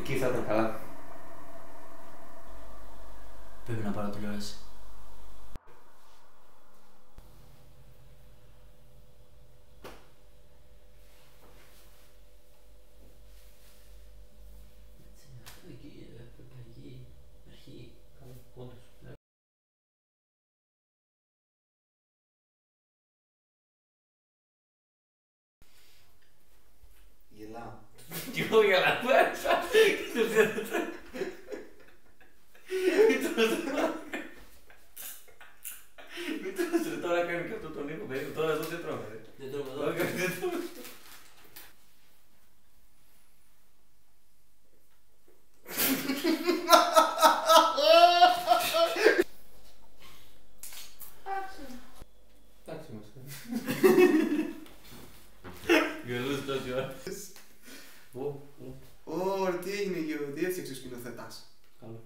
Εκεί θα ήταν καλά. Πρέπει να πάρω τηλεόραση. Γελάω. Κι εγώ γελάω. Μην τρως ρε, τώρα κάνει και αυτό τον ήχο, παιδί. Τώρα εδώ δεν τρώμε ρε. Δεν τρώμε εδώ. Εντάξει είμαστε. Γελούς τόση ώρα. Ωρ, τι έγινε Γιώργο, τι έφτιαξε ο σκηνοθέτας. Καλό.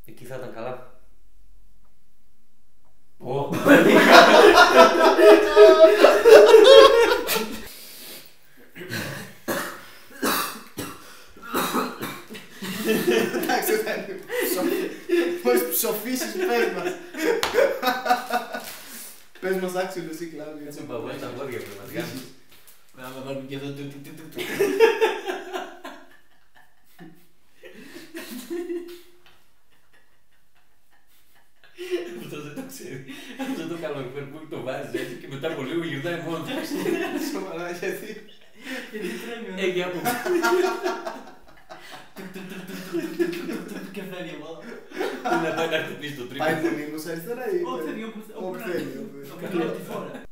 Εκεί θα ήταν καλά. Εντάξει, θα είναι. Μόλις ψοφήσεις, πες μας. Πες μας άξιο εσύ Κλάβιο. Έτσι μπαμπάς τα πόδια πρέπει να κάνεις. Να βάλουμε και εδώ του. Αυτός δεν το ξέρει. Αυτό το καλοκαίρι που το βάζει έτσι και μετά από λίγο γυρνάει μόνο του. Σοβαρά, γιατί. Γιατί τρέμει. Έχει άποψη. Και φεύγει από Να πάει να χτυπήσει το τρίτο. Πάει μονίμως αριστερά ή... Ό,τι θέλει, όπου θέλει. θέλει. Από τη φορά.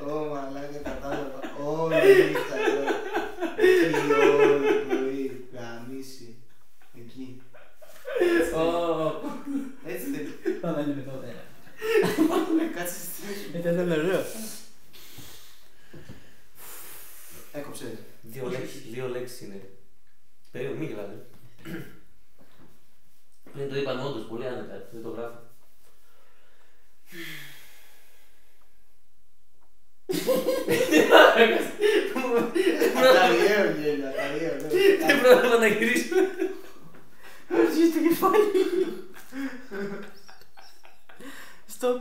Ω μαλάκα, κατάλαβα. Όλη νύχτα εδώ. Εκεί όλο το πρωί. Γαμίσει. Εκεί. Έτσι δεν είναι. Πάμε να είναι εδώ πέρα. Κάτσε στη θέση. Ήταν ωραίο. Έκοψε. Δύο λέξεις είναι. Περίμενε, μην γελάτε. Δεν το είπαν όντως πολύ άνετα, δεν το γράφω. Αταριαίο γέλιο, αταριαίο. Δεν πρόλαβα να γυρίσω. Αρχίζει το κεφάλι. Stop.